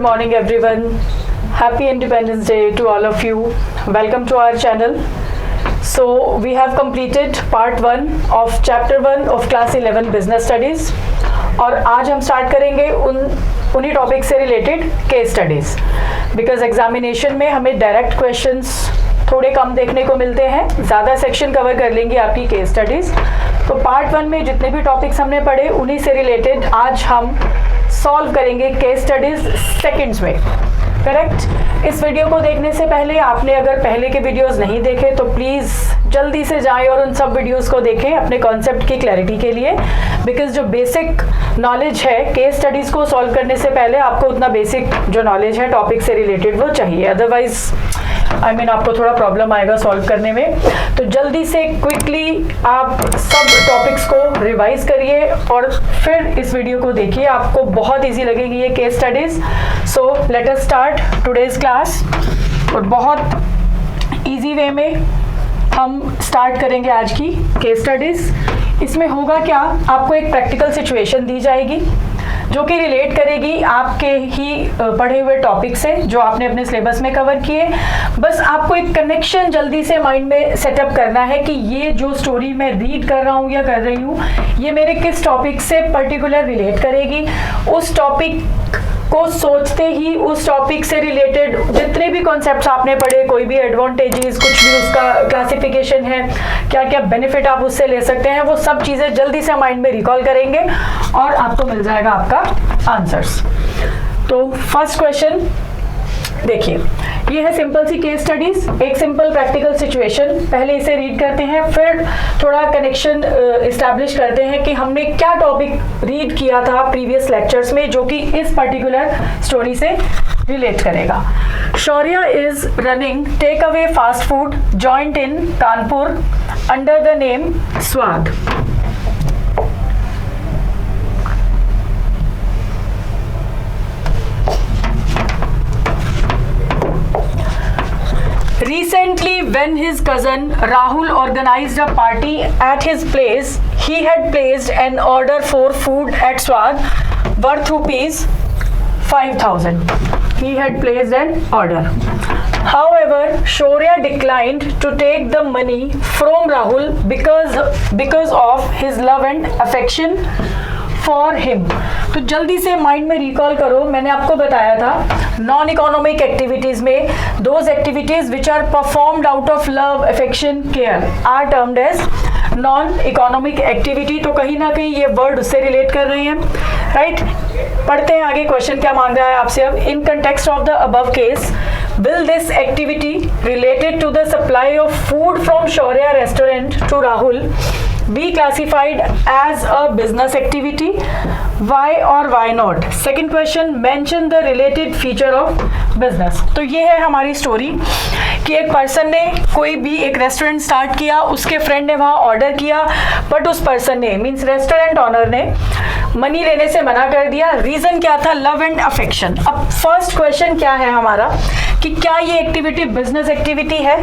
morning everyone. Happy Independence Day to all of you. Welcome to our channel. So we have completed part 1 of chapter 1 of class 11 business studies और आज हम start करेंगे उन्हीं topic से related case studies because examination में हमें direct questions थोड़े कम देखने को मिलते हैं, ज़्यादा सेक्शन कवर कर लेंगी आपकी केस स्टडीज़। तो पार्ट 1 में जितने भी टॉपिक्स हमने पढ़े उन्हीं से रिलेटेड आज हम सॉल्व करेंगे केस स्टडीज़ सेकंड्स में, करेक्ट। इस वीडियो को देखने से पहले आपने अगर पहले के वीडियोस नहीं देखे तो प्लीज़ जल्दी से जाएं और उन सब वीडियोस को देखें अपने कॉन्सेप्ट की क्लैरिटी के लिए, बिकॉज जो बेसिक नॉलेज है केस स्टडीज़ को सॉल्व करने से पहले आपको उतना बेसिक जो नॉलेज है टॉपिक से रिलेटेड वो चाहिए, अदरवाइज आपको थोड़ा प्रॉब्लम आएगा सॉल्व करने में। तो जल्दी से क्विकली आप सब टॉपिक्स को रिवाइज करिए और फिर इस वीडियो को देखिए, आपको बहुत इजी लगेगी ये case studies. So let us start today's class और बहुत इजी वे में हम स्टार्ट करेंगे आज की केस स्टडीज़। इसमें होगा क्या, आपको एक प्रैक्टिकल सिचुएशन दी जाएगी जो कि रिलेट करेगी आपके ही पढ़े हुए टॉपिक से जो आपने अपने सिलेबस में कवर किए। बस आपको एक कनेक्शन जल्दी से माइंड में सेटअप करना है कि ये जो स्टोरी मैं रीड कर रहा हूँ या कर रही हूँ ये मेरे किस टॉपिक से पर्टिकुलर रिलेट करेगी। उस टॉपिक को सोचते ही उस टॉपिक से रिलेटेड जितने भी कॉन्सेप्ट्स आपने पढ़े, कोई भी एडवांटेजेस, कुछ भी उसका क्लासिफिकेशन है, क्या क्या बेनिफिट आप उससे ले सकते हैं, वो सब चीज़ें जल्दी से माइंड में रिकॉल करेंगे और आपको मिल जाएगा आपका आंसर्स। तो फर्स्ट क्वेश्चन देखिए, ये है सिंपल सी केस स्टडीज, एक सिंपल प्रैक्टिकल सिचुएशन। पहले इसे रीड करते हैं, फिर थोड़ा कनेक्शन इस्टेब्लिश करते हैं कि हमने क्या टॉपिक रीड किया था प्रीवियस लेक्चर्स में जो कि इस पर्टिकुलर स्टोरी से रिलेट करेगा। Shaurya is running takeaway fast food joint in Kanpur under the name Swad. Recently, when his cousin Rahul organized a party at his place, he had placed an order for food at Swad worth rupees 5,000. He had placed an order. However, Shaurya declined to take the money from Rahul because of his love and affection for him. तो जल्दी से mind में recall करो, मैंने आपको बताया था non economic activities में those activities which are performed out of love affection care are termed as non economic activity. तो कहीं ना कहीं ये वर्ड उससे रिलेट कर रहे हैं, राइट। पढ़ते हैं आगे, क्वेश्चन क्या मांग रहा है आपसे अब। In context of the above case will this activity related to the supply of food from Shaurya restaurant to Rahul be classified as a business activity? Why or why not? Second question, mention the related feature of business. तो ये है हमारी story कि एक person ने कोई भी एक रेस्टोरेंट स्टार्ट किया, उसके फ्रेंड ने वहाँ ऑर्डर किया, बट उस पर्सन ने मीन्स रेस्टोरेंट ऑनर ने मनी लेने से मना कर दिया। रीज़न क्या था? Love and affection. अब फर्स्ट क्वेश्चन क्या है हमारा कि क्या ये एक्टिविटी बिजनेस एक्टिविटी है?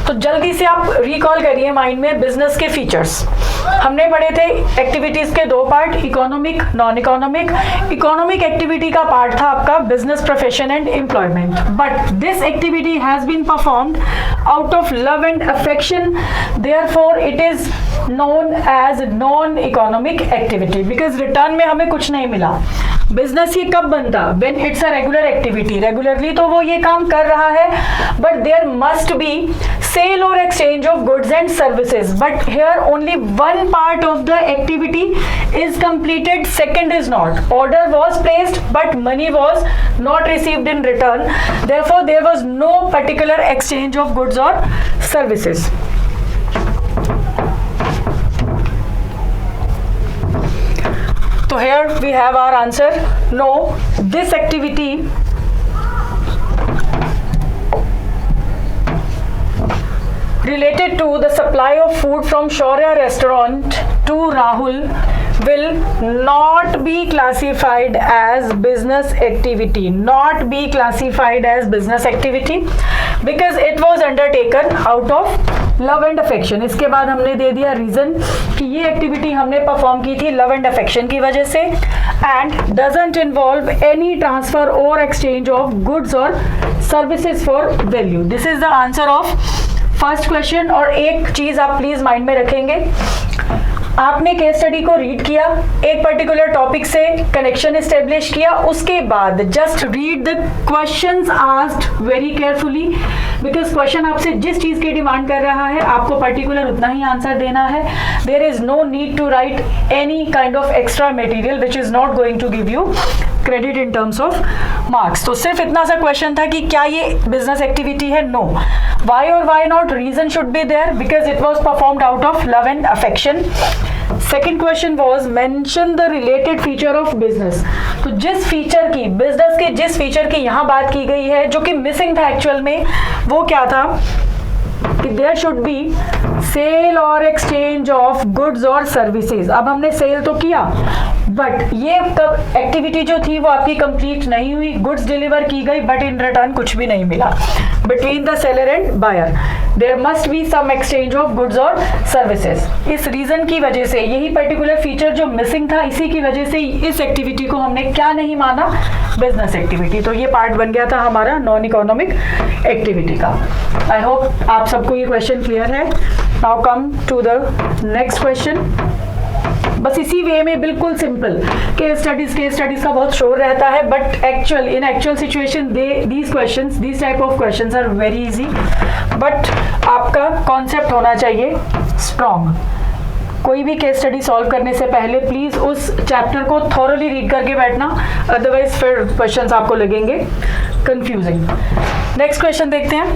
तो जल्दी से आप रिकॉल करिए माइंड में बिजनेस के फीचर्स। हमने पढ़े थे एक्टिविटीज़ के दो part, economic, non economic. Economic activity का पार्ट था आपका business, profession and employment, but this activity has been performed out of love and affection, therefore it is known as non economic activity because return में हमें कुछ नहीं मिला। Business ये कब बनता? When it's a regular activity, regularly तो वो ये काम कर रहा है, but there must be sale और exchange of goods and services, but here only one part of the activity is completed, second is not. Order was placed but money was not received in return, therefore there was no particular exchange of goods और services. So here we have our answer. No, this activity related to the supply of food from Shaurya restaurant to Rahul will not be classified as business activity. Not be classified as business activity because it was undertaken out of love and affection, इसके बाद हमने दे दिया reason कि ये activity हमने perform की थी love and affection की वजह से, and doesn't involve any transfer और एक्सचेंज ऑफ गुड्स और services for value. This is the answer of first question. और एक चीज आप प्लीज माइंड में रखेंगे, आपने केस स्टडी को रीड किया, एक पर्टिकुलर टॉपिक से कनेक्शन एस्टेब्लिश किया, उसके बाद just read the questions asked very carefully, because question आपसे जिस चीज की डिमांड कर रहा है आपको पर्टिकुलर उतना ही आंसर देना है। There is no need to write any kind of extra material which is not going to give you credit in terms of marks. तो सिर्फ इतना सा क्वेश्चन था कि क्या ये बिजनेस एक्टिविटी है? नो। वाई और why not? Reason should be there because it was performed out of love and affection. Second question was mention the related feature of business. तो जिस फीचर की, बिजनेस के जिस फीचर की यहाँ बात की गई है जो कि मिसिंग था एक्चुअल में, वो क्या था कि देयर शुड बी सेल और एक्सचेंज ऑफ गुड्स और सर्विसेज। अब हमने सेल तो किया बट ये तब एक्टिविटी जो थी वो आपकी कंप्लीट नहीं हुई, गुड्स डिलीवर की गई बट इन रिटर्न कुछ भी नहीं मिला between the seller and buyer. There must be some exchange of goods और सर्विसेज। इस रीजन की वजह से, यही पर्टिकुलर फीचर जो मिसिंग था, इसी की वजह से इस एक्टिविटी को हमने क्या नहीं माना? Business activity. तो ये पार्ट बन गया था हमारा नॉन इकोनॉमिक एक्टिविटी का। आई होप आप सबको ये क्वेश्चन क्लियर है। Now come to the next question. बस इसी वे में बिल्कुल सिंपल, केस स्टडीज का बहुत शोर रहता है but in actual situation these type of questions are very easy, but आपका कॉन्सेप्ट होना चाहिए स्ट्रॉन्ग। कोई भी केस स्टडी सॉल्व करने से पहले प्लीज उस चैप्टर को थॉरली रीड करके बैठना, अदरवाइज फिर क्वेश्चंस आपको लगेंगे कंफ्यूजिंग। नेक्स्ट क्वेश्चन देखते हैं।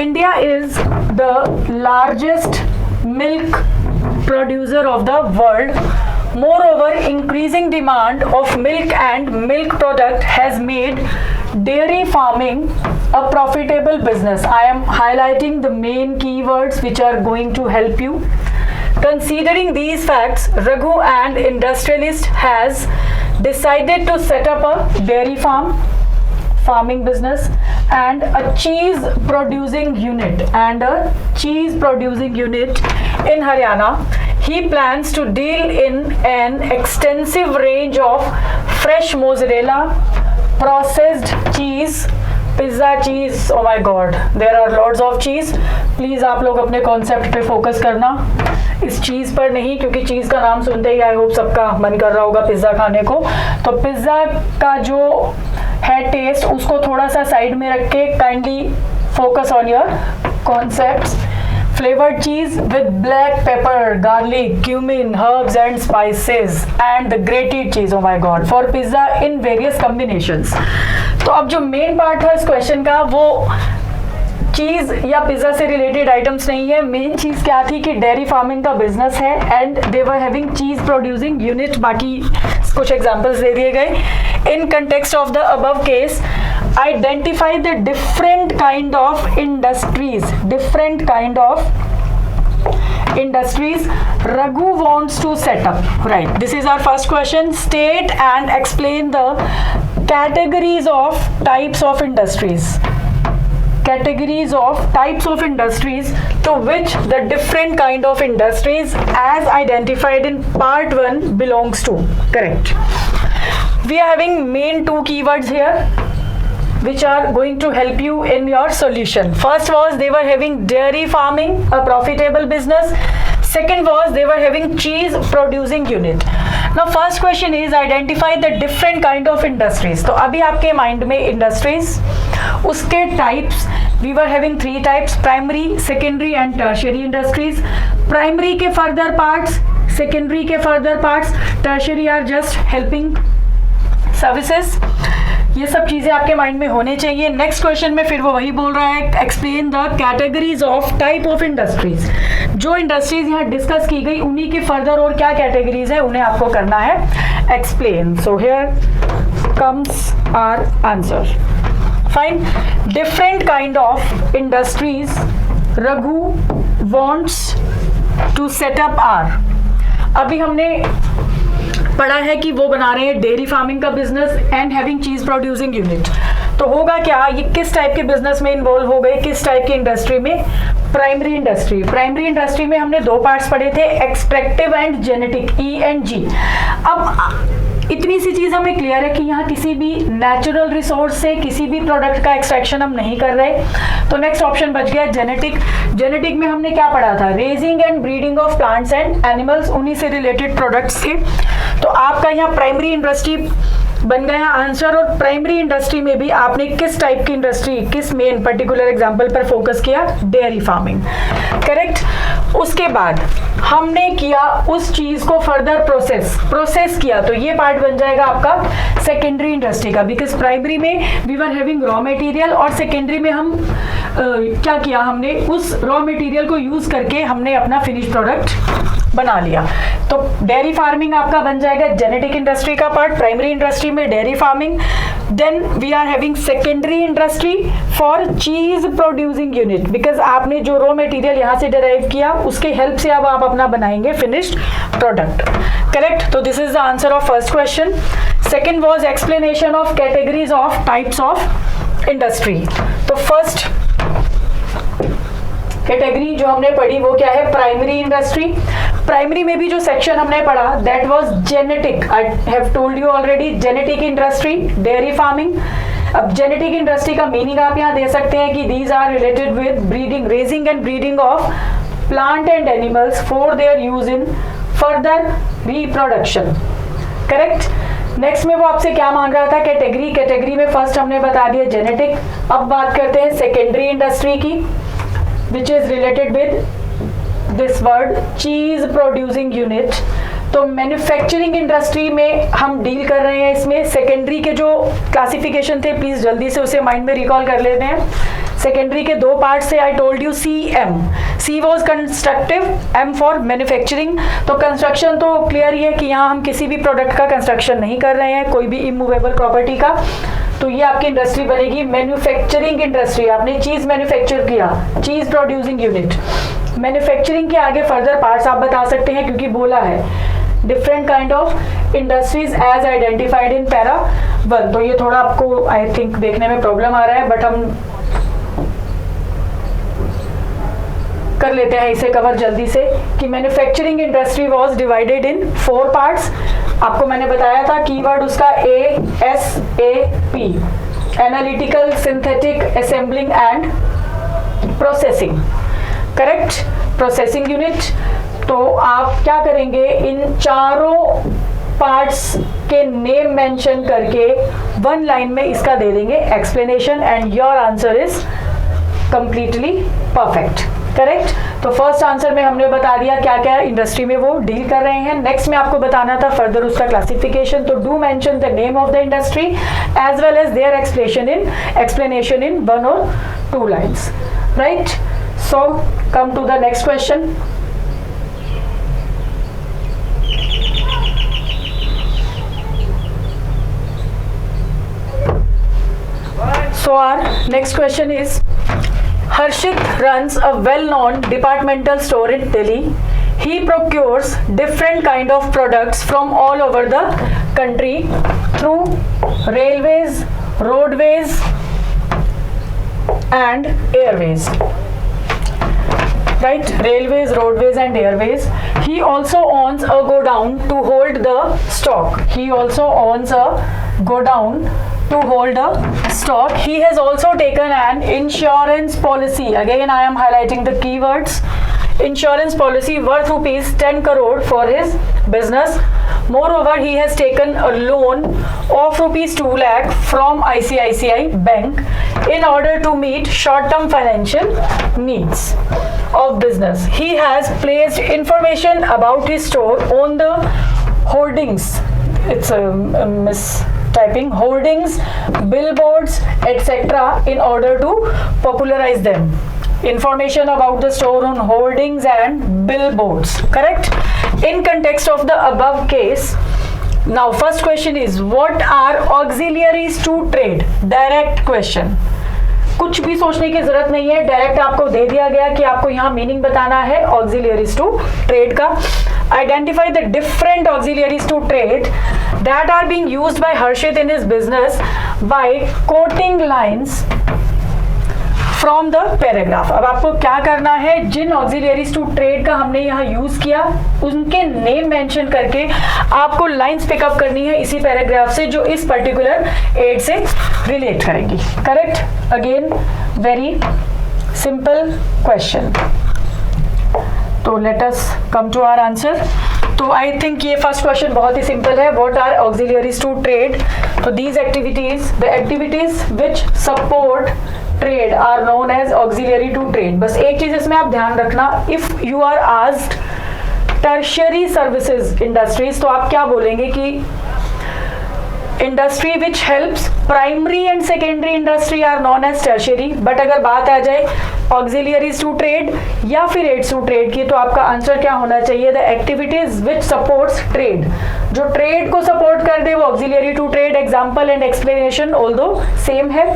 India is the largest milk producer of the world. Moreover, increasing demand of milk and milk product has made dairy farming a profitable business. I am highlighting the main keywords which are going to help you. Considering these facts, Raghu and industrialist has decided to set up a dairy farming business and a cheese producing unit in Haryana. He plans to deal in an extensive range of fresh mozzarella, processed cheese, pizza cheese. Oh my god, there are lots of cheese. Please आप लोग अपने concept पे focus करना, इस चीज पर नहीं, क्योंकि चीज का नाम सुनते ही आई होप सबका मन कर रहा होगा पिज्जा खाने को। तो पिज्जा का जो है टेस्ट, उसको थोड़ा सा साइड में रख के kindly focus on your concepts. Flavored cheese with black pepper, garlic, cumin, herbs and spices and the grated cheese. Oh my god, for pizza in various combinations. तो अब जो मेन पार्ट था इस क्वेश्चन का वो चीज या पिज्जा से रिलेटेड आइटम्स नहीं है। मेन चीज क्या थी कि डेयरी फार्मिंग का बिजनेस है and they were having cheese producing unit. बाकी कुछ एग्जांपल्स दे दिए गए। In context of the above case, identify the different kind of industries Raghu wants to set up. Right, this is our first question. State and explain the categories of types of industries to which the different kind of industries as identified in part 1 belongs to. Correct. We are having main two keywords here which are going to help you in your solution. First was they were having dairy farming, a profitable business. Second was they were having cheese producing unit. Now first question is identify the different kind of industries. तो अभी आपके mind में industries, उसके types, we were having 3 types: primary, secondary and tertiary industries. Primary के further parts, secondary के further parts, tertiary are just helping services. ये सब चीजें आपके माइंड में होने चाहिए। नेक्स्ट क्वेश्चन में फिर वो वही बोल रहा है, explain the categories of type of industries. जो इंडस्ट्रीज यहाँ डिस्कस की गई उन्हीं के फर्दर और क्या कैटेगरीज है उन्हें आपको करना है explain. So here comes our answer. Fine, different kind of industries Raghu wants to set up are. अभी हमने पढ़ा है कि वो बना रहे हैं डेयरी फार्मिंग का business and having cheese producing unit. तो होगा क्या, ये किस टाइप के बिजनेस में इन्वॉल्व हो गए, किस टाइप की इंडस्ट्री में, प्राइमरी इंडस्ट्री। प्राइमरी इंडस्ट्री में हमने दो पार्ट्स पढ़े थे, एक्सट्रैक्टिव एंड जेनेटिक, E&G। अब इतनी सी चीज हमें क्लियर है कि यहाँ किसी भी नेचुरल रिसोर्स से किसी भी प्रोडक्ट का एक्सट्रैक्शन हम नहीं कर रहे। तो नेक्स्ट ऑप्शन बच गया जेनेटिक। जेनेटिक में हमने क्या पढ़ा था, raising and breeding of plants and animals, उन्हीं से रिलेटेड प्रोडक्ट्स थे। तो आपका यहाँ प्राइमरी इंडस्ट्री बन गया आंसर। और प्राइमरी इंडस्ट्री में भी आपने किस टाइप की इंडस्ट्री, किस मेन पर्टिकुलर एग्जांपल पर फोकस किया, डेयरी फार्मिंग, करेक्ट। उसके बाद हमने किया उस चीज को फर्दर प्रोसेस किया, तो ये पार्ट बन जाएगा आपका सेकेंडरी इंडस्ट्री का, बिकॉज प्राइमरी में we were having raw material और सेकेंडरी में हम क्या किया, हमने उस रॉ मटेरियल को यूज करके हमने अपना फिनिश प्रोडक्ट बना लिया। तो डेयरी फार्मिंग आपका बन जाएगा जेनेटिक इंडस्ट्री का पार्ट, प्राइमरी इंडस्ट्री में dairy farming. Then we are having secondary industry for cheese producing unit, because आपने जो रॉ मटेरियल यहाँ से डिराइव किया उसके हेल्प से अब आप अपना बनाएंगे फिनिश्ड प्रोडक्ट, करेक्ट। तो this is the answer of first question. Second was explanation of categories of types of industry. तो फर्स्ट कैटेगरी जो हमने पढ़ी वो क्या है, प्राइमरी इंडस्ट्री। प्राइमरी में भी जो सेक्शन हमने पढ़ा that was genetic, I have told you already, genetic industry, dairy farming. अब जेनेटिक इंडस्ट्री का मीनिंग आप यहाँ दे सकते हैं कि these are related with breeding, raising and breeding of plant and animals for their use in further reproduction, correct. Next में वो आपसे क्या मांग रहा था, कैटेगरी। कैटेगरी में फर्स्ट हमने बता दिया जेनेटिक। अब बात करते हैं सेकेंडरी इंडस्ट्री की, which is related with this word cheese producing unit। तो मैन्युफैक्चरिंग इंडस्ट्री में हम डील कर रहे हैं इसमें। सेकेंडरी के जो क्लासिफिकेशन थे प्लीज जल्दी से उसे माइंड में रिकॉल कर लेते हैं। सेकेंडरी के दो पार्ट से, I told you CM, C was constructive, M for manufacturing. तो कंस्ट्रक्शन तो क्लियर ही है कि यहाँ हम किसी भी प्रोडक्ट का कंस्ट्रक्शन नहीं कर रहे हैं, कोई भी इमूवेबल प्रॉपर्टी का। तो ये आपकी इंडस्ट्री बनेगी मैन्युफैक्चरिंग इंडस्ट्री। आपने चीज मैन्युफैक्चर किया, चीज प्रोड्यूसिंग यूनिट। मैन्युफैक्चरिंग के आगे फर्दर पार्ट्स आप बता सकते हैं, क्योंकि बोला है different kind of industries as identified in para 1। तो ये थोड़ा आपको आई थिंक देखने में प्रॉब्लम आ रहा है, बट हम कर लेते हैं इसे कवर जल्दी से कि manufacturing industry was divided in 4 parts. आपको मैंने बताया था कीवर्ड उसका ASAP, analytical, synthetic, assembling and processing, correct. Processing unit. तो आप क्या करेंगे, इन चारों पार्ट्स के नेम मेंशन करके 1 लाइन में इसका दे देंगे explanation and your answer is completely perfect, correct. तो फर्स्ट आंसर में हमने बता दिया क्या क्या इंडस्ट्री में वो डील कर रहे हैं। नेक्स्ट में आपको बताना था फर्दर उसका क्लासिफिकेशन। तो do mention the name of the industry as well as their explanation in 1 or 2 lines, right. So come to the next question. So our next question is, Harshit runs a well-known departmental store in Delhi. He procures different kind of products from all over the country through railways, roadways and airways. Right? Railways, roadways and airways. He also owns a godown to hold the stock. He also owns a godown to hold a stock. He has also taken an insurance policy. Again, I am highlighting the keywords. Insurance policy worth rupees 10 crore for his business. Moreover, he has taken a loan of rupees 2 lakh from ICICI Bank in order to meet short-term financial needs of business. He has placed information about his store on the hoardings. It's a mistyping. Hoardings, billboards, etc. in order to popularize them. Information about the store on hoardings and billboards, correct? In context of the above case, now first question is, what are auxiliaries to trade? Direct question. कुछ भी सोचने की जरूरत नहीं है, direct आपको दे दिया गया कि आपको यहाँ मीनिंग बताना है ऑक्सिलियरीज टू ट्रेड का। identify the different auxiliaries to trade that are being used by Harshit in his business by quoting lines from the paragraph. अब आपको क्या करना है, जिन ऑक्सिलियरीज टू ट्रेड का हमने यहाँ यूज किया उनके नेम मेंशन करके आपको लाइंस पिकअप करनी है इसी पैराग्राफ से जो इस पर्टिकुलर एड से रिलेट करेंगी। Correct? Again very simple question. तो let us come to our answer. तो आई थिंक ये फर्स्ट क्वेश्चन बहुत ही सिंपल है। What are auxiliaries to trade? तो these activities, the activities which support trade are known as auxiliary to trade. बस एक चीज इसमें आप ध्यान रखना, if you are asked tertiary services industries तो आप क्या बोलेंगे कि industry which helps primary and secondary industry are known as tertiary. But अगर बात आ जाए ऑक्सिलियरीज टू ट्रेड या फिर एड्स टू ट्रेड की तो आपका आंसर क्या होना चाहिए? The activities which supports trade. जो ट्रेड को सपोर्ट कर दे वो auxiliary to trade. Example and explanation although same है।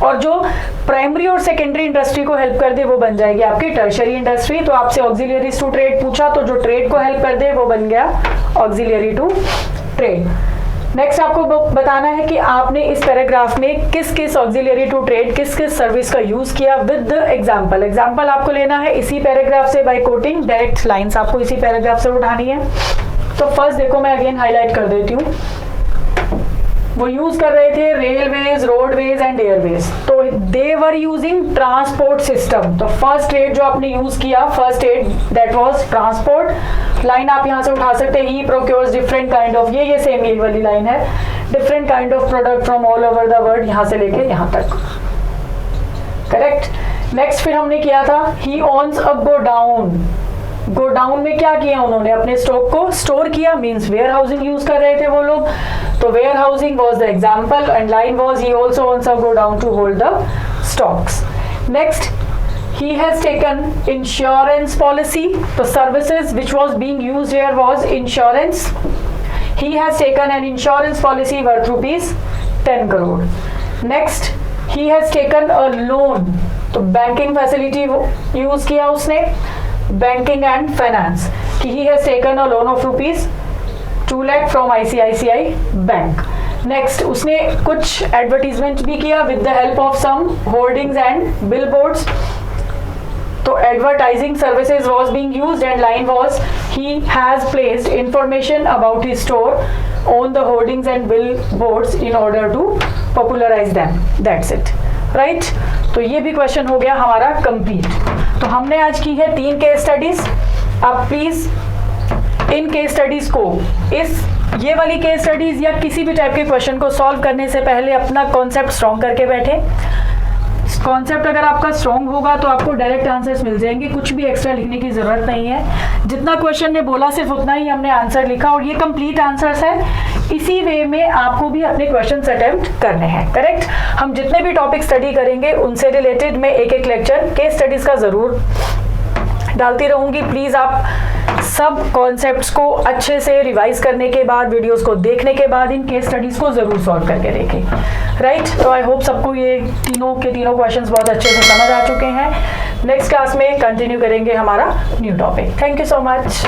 और जो प्राइमरी और सेकेंडरी इंडस्ट्री को हेल्प कर दे वो बन जाएगी आपकी टर्शियरी इंडस्ट्री। तो आपसे ऑक्सिलियरीज टू ट्रेड पूछा तो जो ट्रेड को हेल्प कर दे वो बन गया ऑक्सिलियरी टू ट्रेड। नेक्स्ट आपको बताना है कि आपने इस पैराग्राफ में किस किस ऑक्सिलियरी टू ट्रेड, किस किस सर्विस का यूज किया विद द एग्जांपल। एग्जांपल आपको लेना है इसी पैराग्राफ से बाय कोटिंग डायरेक्ट लाइंस आपको इसी पैराग्राफ से उठानी है। तो फर्स्ट देखो मैं अगेन हाईलाइट कर देती हूँ। वो यूज कर रहे थे रेलवेज, रोडवेज एंड एयरवेज। तो दे वर यूजिंग ट्रांसपोर्ट सिस्टम। तो फर्स्ट एड जो आपने यूज किया, first aid that was transport. Line आप यहाँ से उठा सकते हैं, ही प्रोक्योर्स डिफरेंट काइंड ऑफ, ये सेम यही वाली लाइन है, different kind of product from all over the world, यहाँ से लेके यहाँ तक। करेक्ट? नेक्स्ट फिर हमने किया था ही ओन्स अ गोडाउन। गोडाउन में क्या किया उन्होंने? अपने स्टॉक को स्टोर किया, मींस वेयर हाउसिंग यूज कर रहे थे वो लोग। तो warehousing was the example and line was he also owns a godown to hold the stocks. Next he has taken insurance policy. The services which was being used here was insurance. He has taken an insurance policy worth rupees 10 crore. Next he has taken a loan. तो banking facility use किया उसने, banking and finance कि he has taken a loan of rupees 2 lakh from ICICI bank. Next उसने कुछ advertisement भी किया with the help of some hoardings and billboards. तो advertising services was being used and line was he has placed information about his store on the hoardings and billboards in order to popularize them. That's it. Right? तो ये भी question हो गया हमारा complete. तो हमने आज की है 3 केस स्टडीज। आप प्लीज इन केस स्टडीज को, इस ये वाली केस स्टडीज या किसी भी टाइप के क्वेश्चन को सॉल्व करने से पहले अपना कॉन्सेप्ट स्ट्रॉन्ग करके बैठे। कॉन्सेप्ट अगर आपका स्ट्रॉन्ग होगा तो आपको डायरेक्ट आंसर्स मिल जाएंगे, कुछ भी एक्स्ट्रा लिखने की जरूरत नहीं है। जितना क्वेश्चन ने बोला सिर्फ उतना ही हमने आंसर लिखा और ये कंप्लीट आंसर्स है। इसी वे में आपको भी अपने क्वेश्चंस अटेम्प्ट करने हैं। करेक्ट? हम जितने भी टॉपिक स्टडी करेंगे उनसे रिलेटेड मैं एक एक लेक्चर केस स्टडीज का जरूर डालती रहूंगी। प्लीज आप सब कॉन्सेप्ट्स को अच्छे से रिवाइज करने के बाद, वीडियोस को देखने के बाद इन केस स्टडीज को जरूर सॉल्व करके देखें। राइट? तो आई होप सबको ये तीनों क्वेश्चंस बहुत अच्छे से समझ आ चुके हैं। नेक्स्ट क्लास में कंटिन्यू करेंगे हमारा new topic. Thank you so much.